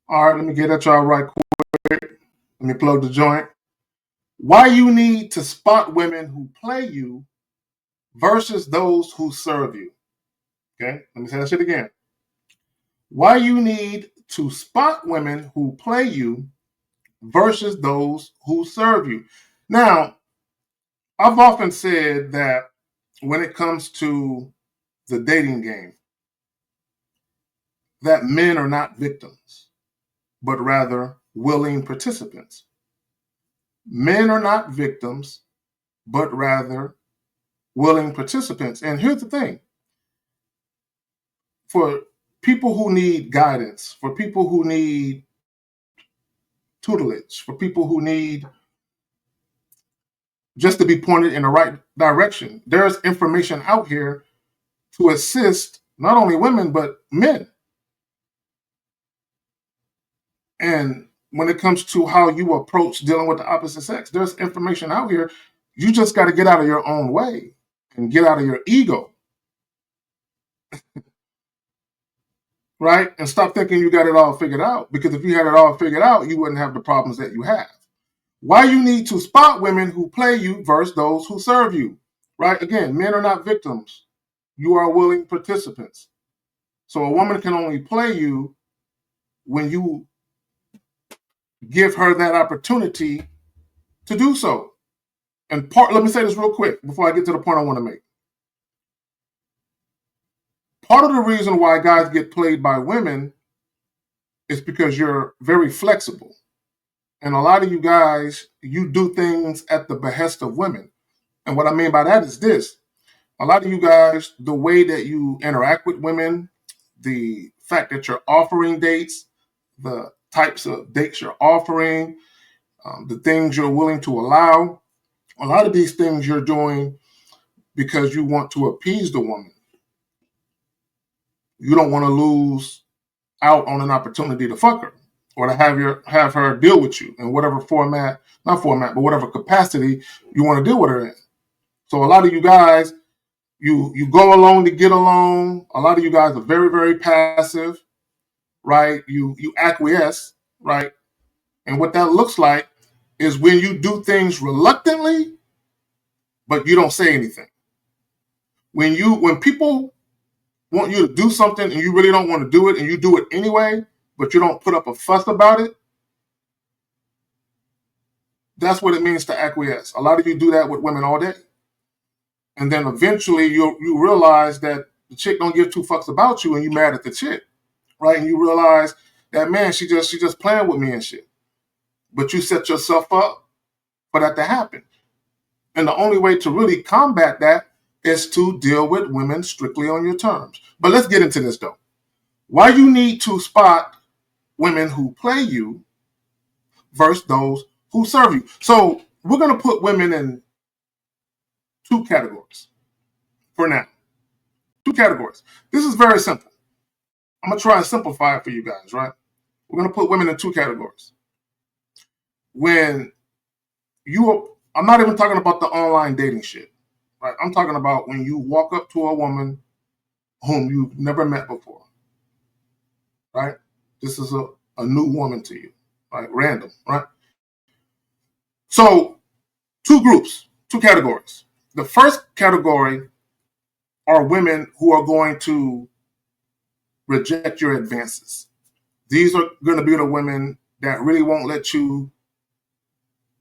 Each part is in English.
All right, let me get at y'all right quick. Let me plug the joint. Why you need to spot women who play you versus those who serve you. Okay, let me say that shit again. Why you need to spot women who play you versus those who serve you. Now, I've often said that when it comes to the dating game, that men are not victims, but rather willing participants. Men are not victims, but rather willing participants. And here's the thing. For people who need guidance, for people who need tutelage, for people who need just to be pointed in the right direction, there's information out here to assist not only women, but men. And when it comes to how you approach dealing with the opposite sex, there's information out here. You just got to get out of your own way and get out of your ego, right? And stop thinking you got it all figured out. Because if you had it all figured out, you wouldn't have the problems that you have. Why you need to spot women who play you versus those who serve you, right? Again, men are not victims. You are willing participants. So a woman can only play you when you give her that opportunity to do so. And let me say this real quick before I get to the point I want to make. Part of the reason why guys get played by women is because you're very flexible. And a lot of you guys, you do things at the behest of women. And what I mean by that is this. A lot of you guys, the way that you interact with women, the fact that you're offering dates, the types of dates you're offering, the things you're willing to allow, a lot of these things you're doing because you want to appease the woman. You don't want to lose out on an opportunity to fuck her or to have her deal with you in whatever but whatever capacity you want to deal with her in. So a lot of you guys, you go along to get along. A lot of you guys are very, very passive, right? You acquiesce, right? And what that looks like is when you do things reluctantly, but you don't say anything. When people want you to do something and you really don't want to do it and you do it anyway, but you don't put up a fuss about it, that's what it means to acquiesce. A lot of you do that with women all day. And then eventually you realize that the chick don't give two fucks about you and you mad at the chick, right? And you realize that, man, she just playing with me and shit. But you set yourself up for that to happen. And the only way to really combat that is to deal with women strictly on your terms. But let's get into this though. Why you need to spot women who play you versus those who serve you. So we're going to put women in two categories for now. Two categories. This is very simple. I'm going to try and simplify it for you guys, right? We're going to put women in two categories. I'm not even talking about the online dating shit, right? I'm talking about when you walk up to a woman whom you've never met before, right? This is a new woman to you, right? Random, right? So two groups, two categories. The first category are women who are going to reject your advances. These are going to be the women that really won't let you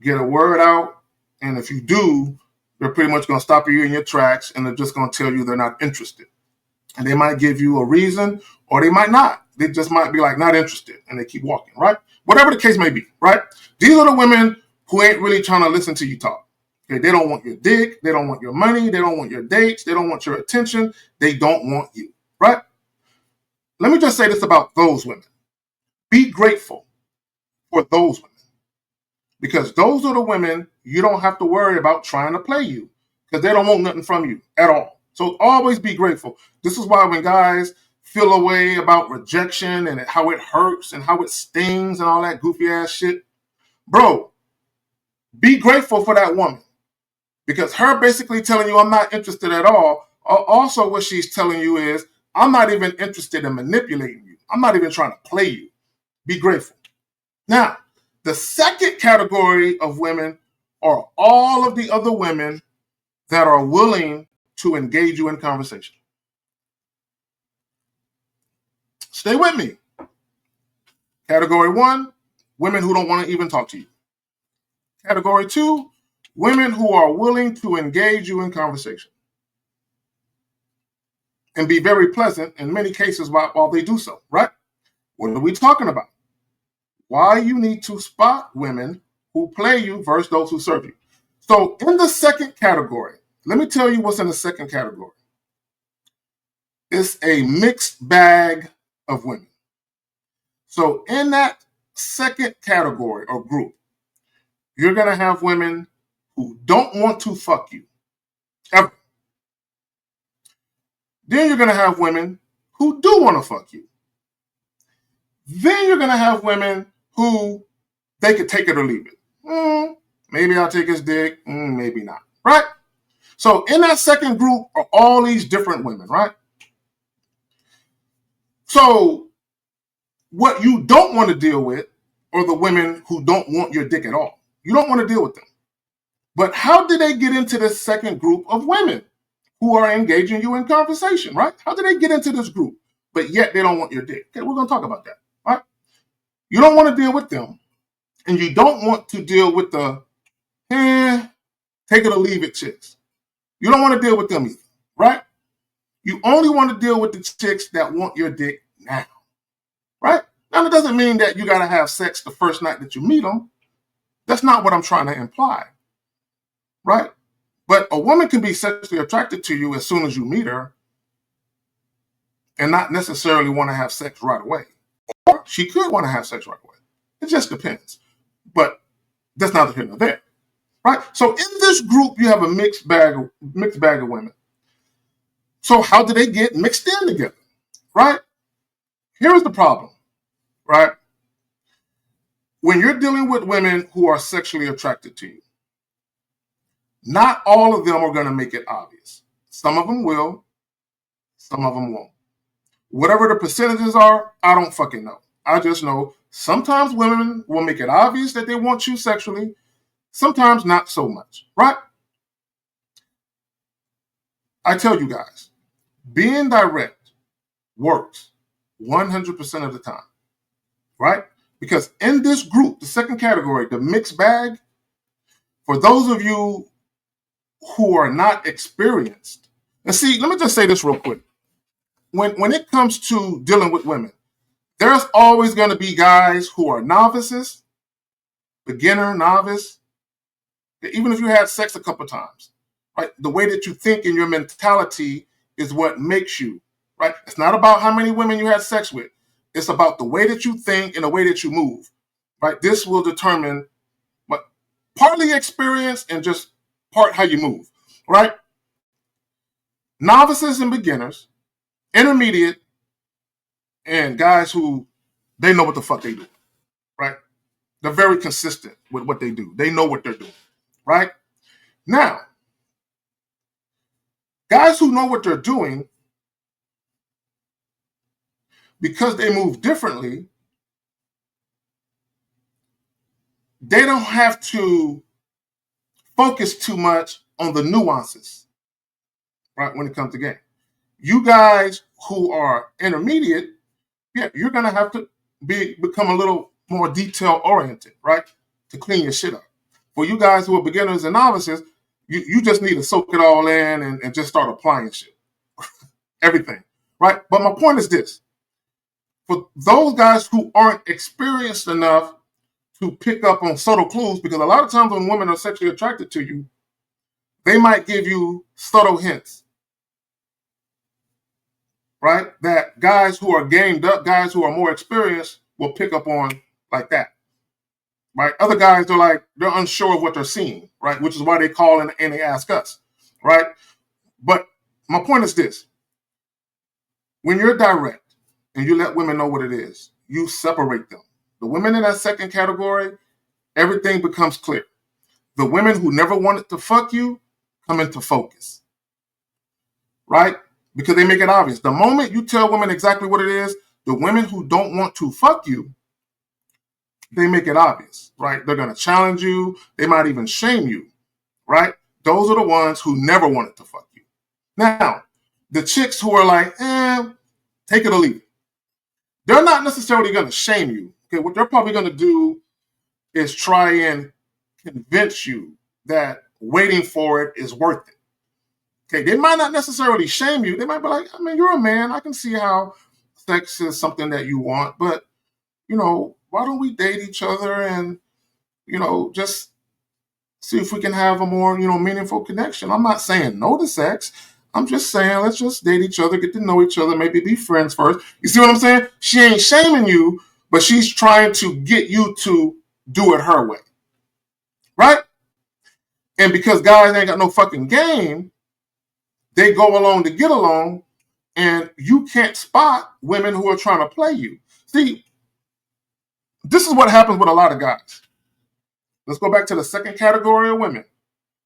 get a word out. And if you do, they're pretty much going to stop you in your tracks and they're just going to tell you they're not interested. And they might give you a reason or they might not. They just might be like, not interested. And they keep walking, right? Whatever the case may be, right? These are the women who ain't really trying to listen to you talk. Okay, they don't want your dick. They don't want your money. They don't want your dates. They don't want your attention. They don't want you, right? Let me just say this about those women. Be grateful for those women. Because those are the women you don't have to worry about trying to play you. Because they don't want nothing from you at all. So always be grateful. This is why when guys feel a way about rejection and how it hurts and how it stings and all that goofy ass shit, bro, be grateful for that woman. Because her basically telling you I'm not interested at all. Also what she's telling you is I'm not even interested in manipulating you. I'm not even trying to play you. Be grateful. Now, the second category of women are all of the other women that are willing to engage you in conversation. Stay with me. Category 1, women who don't want to even talk to you. Category 2, women who are willing to engage you in conversation and be very pleasant in many cases while they do so, right? What are we talking about? Why you need to spot women who play you versus those who serve you. So in the second category, let me tell you what's in the second category. It's a mixed bag of women. So in that second category or group, you're going to have women who don't want to fuck you, ever. Then you're going to have women who do want to fuck you. Then you're going to have women who they could take it or leave it. Maybe I'll take his dick, maybe not, right? So in that second group are all these different women, right? So what you don't want to deal with are the women who don't want your dick at all. You don't want to deal with them. But how did they get into this second group of women who are engaging you in conversation, right? How did they get into this group, but yet they don't want your dick? Okay, we're going to talk about that, right? You don't want to deal with them, and you don't want to deal with the take it or leave it chicks. You don't want to deal with them either, right? You only want to deal with the chicks that want your dick now, right? Now, it doesn't mean that you got to have sex the first night that you meet them. That's not what I'm trying to imply, right? But a woman can be sexually attracted to you as soon as you meet her and not necessarily want to have sex right away. Or she could want to have sex right away. It just depends. But that's neither here nor there, right? So in this group, you have a mixed bag of women. So how do they get mixed in together, right? Here's the problem, right? When you're dealing with women who are sexually attracted to you, not all of them are going to make it obvious. Some of them will, some of them won't. Whatever the percentages are, I don't fucking know. I just know sometimes women will make it obvious that they want you sexually, sometimes not so much, right? I tell you guys, being direct works 100% of the time, right? Because in this group, the second category, the mixed bag, for those of you who are not experienced, and see, let me just say this real quick. When it comes to dealing with women, there's always going to be guys who are novices, beginner, novice, even if you had sex a couple times, right? The way that you think and your mentality is what makes you, right? It's not about how many women you had sex with. It's about the way that you think and the way that you move, right? This will determine what partly experience and just part how you move, right? Novices and beginners, intermediate, and guys who they know what the fuck they do, right? They're very consistent with what they do. They know what they're doing, right? Now, guys who know what they're doing, because they move differently, they don't have to focus too much on the nuances, right, when it comes to game. You guys who are intermediate, yeah, you're going to have to become a little more detail-oriented, right, to clean your shit up. For you guys who are beginners and novices, you just need to soak it all in and just start applying shit. Everything, right? But my point is this. For those guys who aren't experienced enough to pick up on subtle clues, because a lot of times when women are sexually attracted to you, they might give you subtle hints, right? That guys who are gamed up, guys who are more experienced will pick up on like that, right? Other guys are like, they're unsure of what they're seeing, right? Which is why they call and they ask us, right? But my point is this. When you're direct and you let women know what it is, you separate them. The women in that second category, everything becomes clear. The women who never wanted to fuck you come into focus, right? Because they make it obvious. The moment you tell women exactly what it is, the women who don't want to fuck you they make it obvious, right? They're going to challenge you. They might even shame you, right? Those are the ones who never wanted to fuck you. Now, the chicks who are like, take it or leave it, they're not necessarily going to shame you. Okay, what they're probably going to do is try and convince you that waiting for it is worth it. Okay, they might not necessarily shame you. They might be like, I mean, you're a man. I can see how sex is something that you want, but, why don't we date each other and, just see if we can have a more, meaningful connection. I'm not saying no to sex. I'm just saying, let's just date each other, get to know each other, maybe be friends first. You see what I'm saying? She ain't shaming you, but she's trying to get you to do it her way. Right? And because guys ain't got no fucking game, they go along to get along, and you can't spot women who are trying to play you. See, this is what happens with a lot of guys. Let's go back to the second category of women.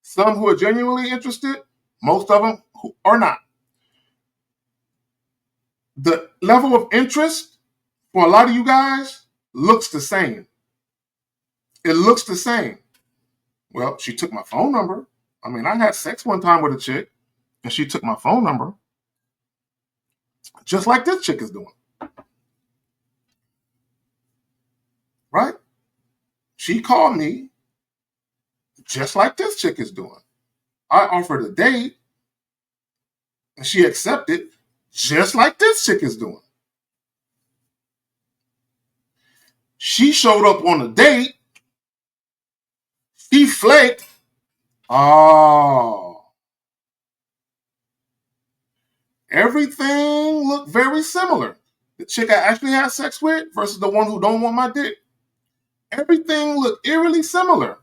Some who are genuinely interested, most of them who are not. The level of interest for a lot of you guys looks the same. It looks the same. Well, she took my phone number. I mean, I had sex one time with a chick, and she took my phone number. Just like this chick is doing. Right? She called me just like this chick is doing. I offered a date, and she accepted just like this chick is doing. She showed up on a date. She flaked. Oh. Everything looked very similar. The chick I actually had sex with versus the one who don't want my dick. Everything looked eerily similar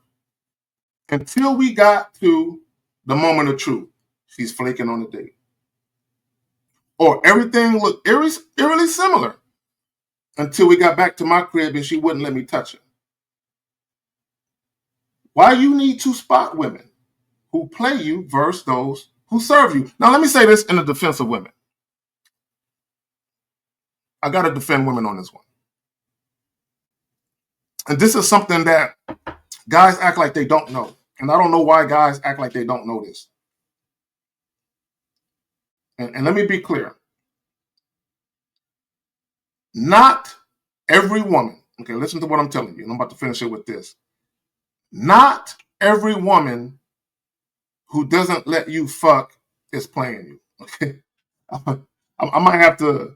until we got to the moment of truth. She's flaking on the date. Or everything looked eerily similar until we got back to my crib and she wouldn't let me touch it. Why you need to spot women who play you versus those who serve you. Now, let me say this in the defense of women. I got to defend women on this one. And this is something that guys act like they don't know. And I don't know why guys act like they don't know this. And let me be clear. Not every woman, okay, listen to what I'm telling you, and I'm about to finish it with this. Not every woman who doesn't let you fuck is playing you, okay? I might have to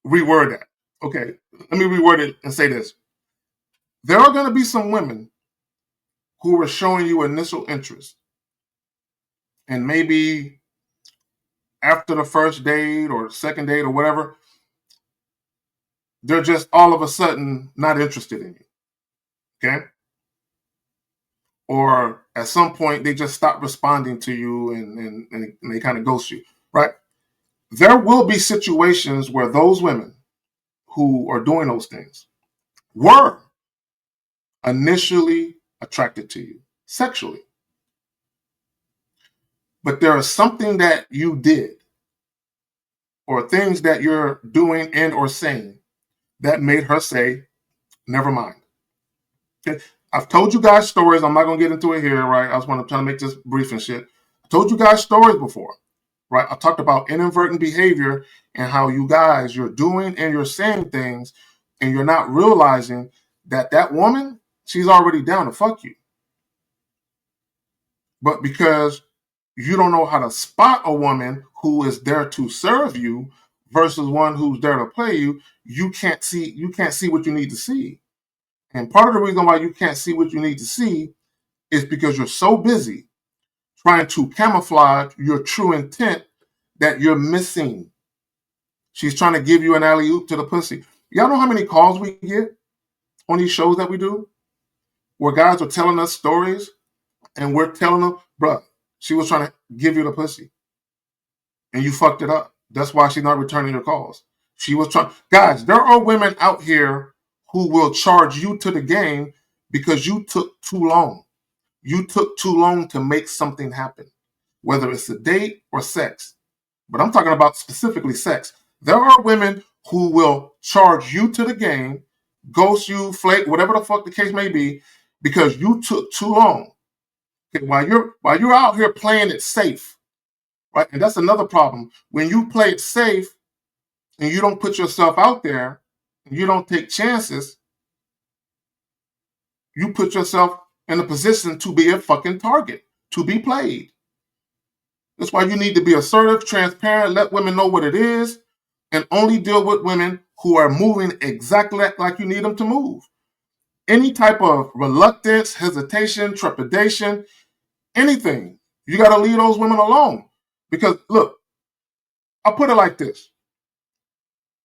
reword that. Okay, let me reword it and say this. There are going to be some women who are showing you initial interest. And maybe after the first date or second date or whatever, they're just all of a sudden not interested in you. Okay? Or at some point, they just stop responding to you and they kind of ghost you, right? There will be situations where those women who are doing those things were initially attracted to you sexually. But there is something that you did or things that you're doing and or saying that made her say, never mind. Okay? I've told you guys stories. I'm not going to get into it here, right? I just want to try to make this brief and shit. I told you guys stories before, right? I talked about inadvertent behavior and how you guys, you're doing and you're saying things and you're not realizing that that woman, she's already down to fuck you. But because you don't know how to spot a woman who is there to serve you versus one who's there to play you, you can't see what you need to see. And part of the reason why you can't see what you need to see is because you're so busy trying to camouflage your true intent that you're missing. She's trying to give you an alley-oop to the pussy. Y'all know how many calls we get on these shows that we do where guys are telling us stories and we're telling them, bruh, she was trying to give you the pussy and you fucked it up. That's why she's not returning your calls. She was trying. Guys, there are women out here who will charge you to the game because you took too long. You took too long to make something happen, whether it's a date or sex. But I'm talking about specifically sex. There are women who will charge you to the game ghost you, flake, whatever the fuck the case may be, because you took too long. Okay, while you're out here playing it safe, right? And that's another problem. When you play it safe and you don't put yourself out there, and you don't take chances, you put yourself in a position to be a fucking target, to be played. That's why you need to be assertive, transparent, let women know what it is, and only deal with women who are moving exactly like you need them to move. Any type of reluctance, hesitation, trepidation, anything, you got to leave those women alone. Because look, I'll put it like this.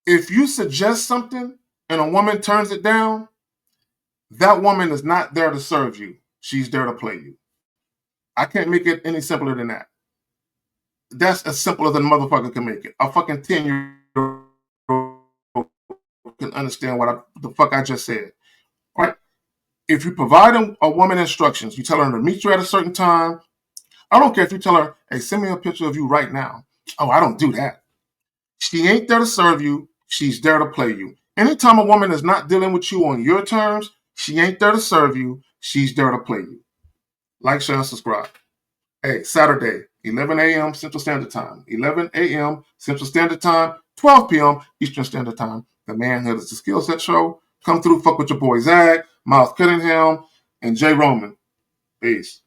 If you suggest something and a woman turns it down, that woman is not there to serve you. She's there to play you. I can't make it any simpler than that. That's as simple as a motherfucker can make it. A fucking 10-year-old can understand what the fuck I just said. All right? If you provide a woman instructions, you tell her to meet you at a certain time. I don't care if you tell her, hey, send me a picture of you right now. Oh, I don't do that. She ain't there to serve you. She's there to play you. Anytime a woman is not dealing with you on your terms, she ain't there to serve you. She's there to play you. Like, share, and subscribe. Hey, Saturday, 11 a.m. Central Standard Time, 11 a.m. Central Standard Time, 12 p.m. Eastern Standard Time. The Manhood is the Skill Set Show. Come through, fuck with your boy Zach, Miles Cunningham, and Jay Roman. Peace.